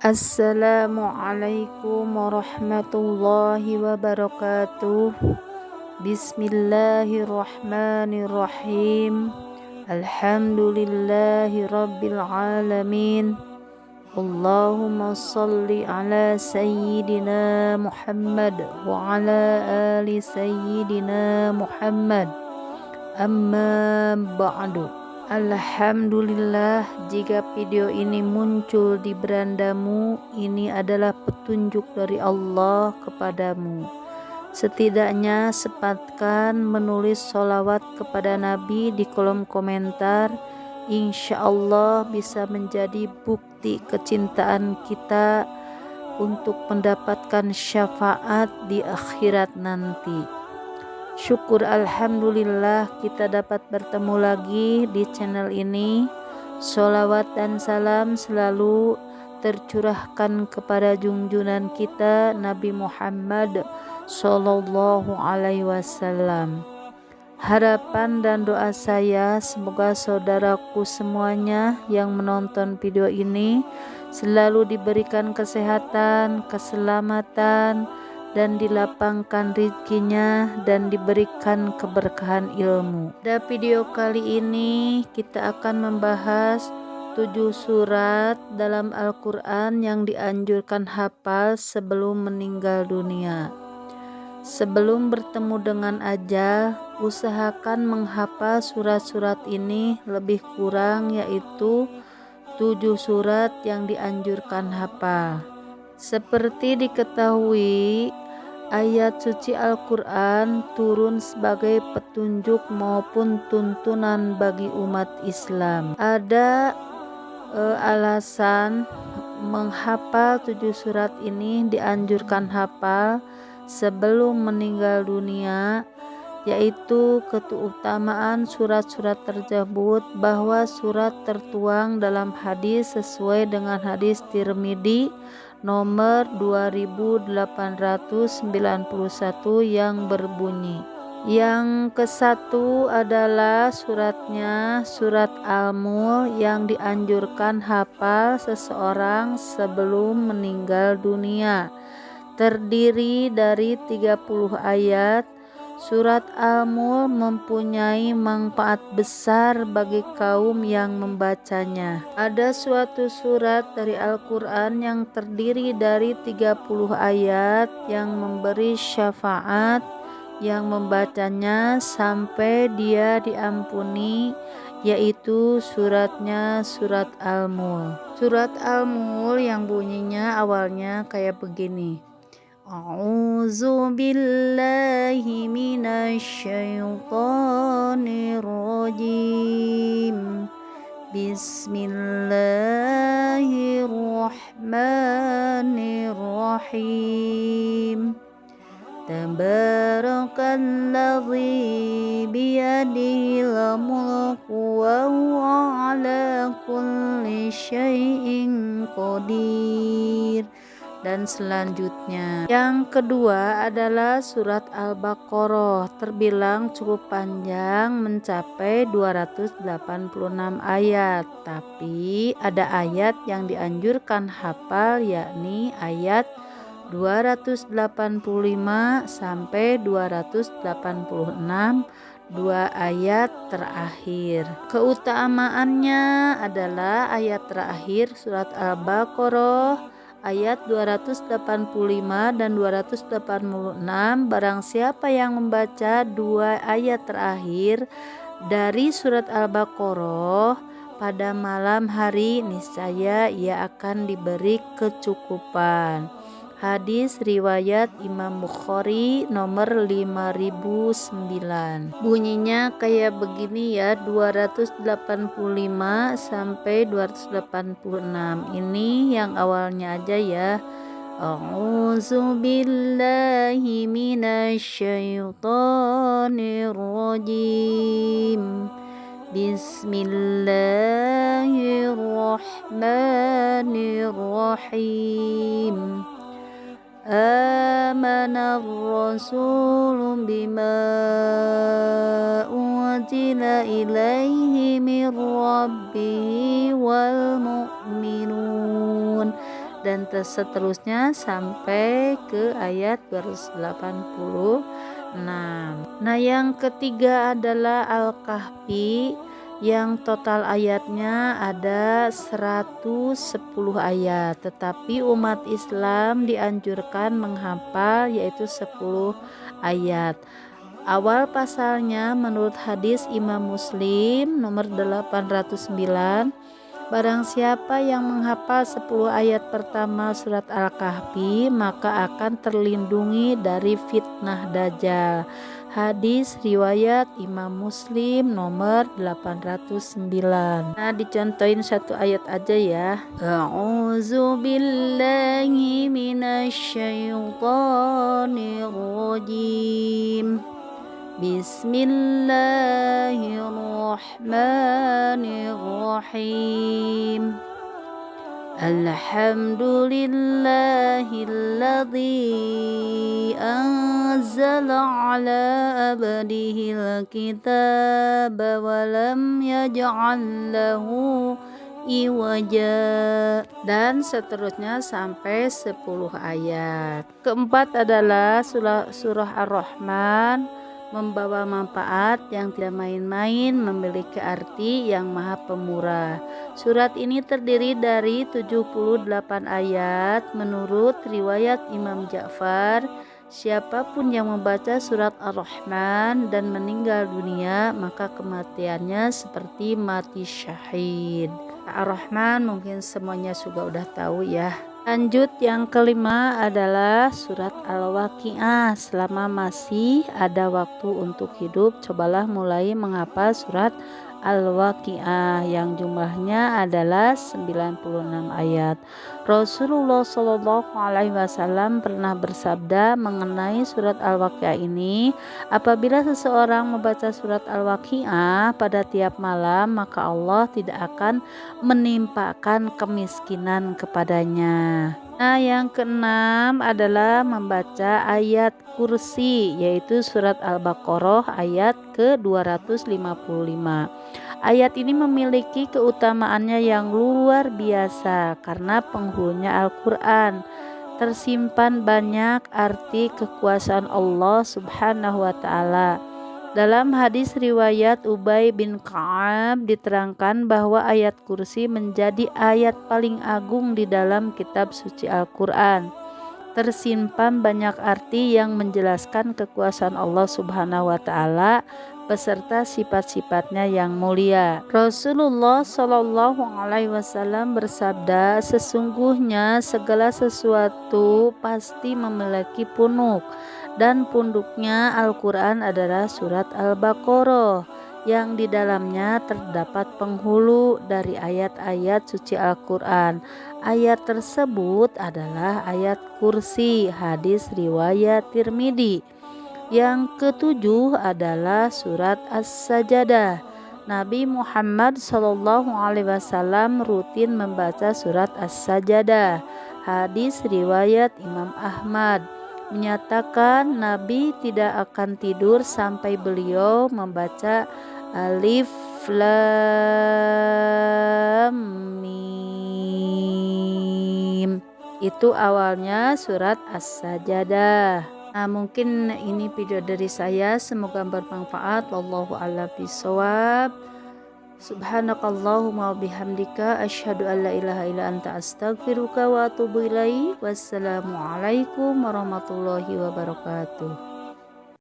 Assalamualaikum warahmatullahi wabarakatuh. Bismillahirrahmanirrahim. Alhamdulillahi rabbil alamin. Allahumma salli ala sayyidina Muhammad wa ala ali sayyidina Muhammad. Amma ba'du. Alhamdulillah, jika video ini muncul di berandamu, ini adalah petunjuk dari Allah kepadamu. Setidaknya sempatkan menulis sholawat kepada Nabi di kolom komentar. Insya Allah bisa menjadi bukti kecintaan kita untuk mendapatkan syafaat di akhirat nanti. Syukur alhamdulillah kita dapat bertemu lagi di channel ini. Sholawat dan salam selalu tercurahkan kepada junjungan kita Nabi Muhammad Sallallahu Alaihi Wasallam. Harapan dan doa saya semoga saudaraku semuanya yang menonton video ini selalu diberikan kesehatan, keselamatan, dan dilapangkan rezekinya dan diberikan keberkahan ilmu. Pada video kali ini kita akan membahas 7 surat dalam Al-Quran yang dianjurkan hafal sebelum meninggal dunia. Sebelum bertemu dengan ajal, usahakan menghafal surat-surat ini lebih kurang, yaitu 7 surat yang dianjurkan hafal. Seperti diketahui, ayat suci Al-Quran turun sebagai petunjuk maupun tuntunan bagi umat Islam. Ada alasan menghafal 7 surat ini dianjurkan hafal sebelum meninggal dunia, yaitu keutamaan surat-surat tersebut, bahwa surat tertuang dalam hadis sesuai dengan hadis Tirmidzi nomor 2891 yang berbunyi, yang ke-1 adalah suratnya surat Al-Mulk yang dianjurkan hafal seseorang sebelum meninggal dunia. Terdiri dari 30 ayat. Surat Al-Mulk mempunyai manfaat besar bagi kaum yang membacanya. Ada suatu surat dari Al-Quran yang terdiri dari 30 ayat yang memberi syafaat yang membacanya sampai dia diampuni, yaitu suratnya surat Al-Mulk. Surat Al-Mulk yang bunyinya awalnya kayak begini. A'udzu billahi minasyaitonir rajim. Bismillahirrahmanirrahim. Tabarakalladzi biyadihil mulku wa huwa ala kulli syai'in qadir. Dan selanjutnya, yang kedua adalah surat Al-Baqarah, terbilang cukup panjang, mencapai 286 ayat, tapi ada ayat yang dianjurkan hafal, yakni ayat 285 sampai 286, 2 ayat terakhir. Keutamaannya adalah ayat terakhir surat Al-Baqarah ayat 285 dan 286. Barang siapa yang membaca 2 ayat terakhir dari surat Al-Baqarah pada malam hari, niscaya ia akan diberi kecukupan. Hadis riwayat Imam Bukhari nomor 5009. Bunyinya kayak begini ya, 285 sampai 286. Ini yang awalnya aja ya. A'udzu billahi minasyaitonir rajim. Bismillahirrahmanirrahim. Amana ar-rasul bima unzila ilaihi min rabbih wal mu'minun. dan seterusnya sampai ke ayat 186. Nah, yang ketiga adalah Al-Kahfi yang total ayatnya ada 110 ayat, tetapi umat Islam dianjurkan menghafal yaitu 10 ayat. Awal pasalnya menurut hadis Imam Muslim nomor 809, barang siapa yang menghafal 10 ayat pertama surat Al-Kahfi maka akan terlindungi dari fitnah Dajjal. Hadis riwayat Imam Muslim nomor 809. Nah, dicontohin satu ayat aja ya. A'udzu billahi minasyaitonir rajim. Bismillahirrahmanirrahim. Alhamdulillahilladzi anzala ala abdihil kitaba wa lam yaj'al lahu iwaja, dan seterusnya sampai 10 ayat. Keempat adalah surah Ar-Rahman, membawa manfaat yang tidak main-main, memiliki arti yang maha pemurah. Surat ini terdiri dari 78 ayat. Menurut riwayat Imam Ja'far, siapapun yang membaca surat Ar-Rahman dan meninggal dunia, maka kematiannya seperti mati syahid. Ar-Rahman mungkin semuanya juga udah tahu ya. Lanjut, yang kelima adalah surat Al-Waqiah. Selama masih ada waktu untuk hidup, cobalah mulai menghafal surat Al-Waqiah yang jumlahnya adalah 96 ayat. Rasulullah Shallallahu Alaihi Wasallam pernah bersabda mengenai surat Al-Waqiah ini, apabila seseorang membaca surat Al-Waqiah pada tiap malam, maka Allah tidak akan menimpakan kemiskinan kepadanya. Nah, yang keenam adalah membaca ayat kursi, yaitu surat Al-Baqarah ayat ke-255. Ayat ini memiliki keutamaannya yang luar biasa karena penghulunya Al-Quran. Tersimpan banyak arti kekuasaan Allah Subhanahu wa Ta'ala. Dalam hadis riwayat Ubay bin Ka'ab diterangkan bahwa ayat kursi menjadi ayat paling agung di dalam kitab suci Al-Quran. Tersimpan banyak arti yang menjelaskan kekuasaan Allah Subhanahu wa Ta'ala beserta sifat-sifatnya yang mulia. Rasulullah Shallallahu Alaihi Wasallam bersabda, sesungguhnya segala sesuatu pasti memiliki punuk, dan punduknya Al-Quran adalah surat Al-Baqarah yang di dalamnya terdapat penghulu dari ayat-ayat suci Al-Quran. Ayat tersebut adalah ayat kursi, hadis riwayat Tirmidzi. Yang ketujuh adalah surat As-Sajadah. Nabi Muhammad SAW rutin membaca surat As-Sajadah. Hadis riwayat Imam Ahmad menyatakan Nabi tidak akan tidur sampai beliau membaca Alif Lam Mim. Itu awalnya surat As-Sajadah. Nah, mungkin ini video dari saya, semoga bermanfaat. Wallahu a'lam bishawab. Subhanakallahumma bihamdika asyhadu an la ilaha illa anta astaghfiruka wa atubu ilaik. Wassalamualaikum warahmatullahi wabarakatuh.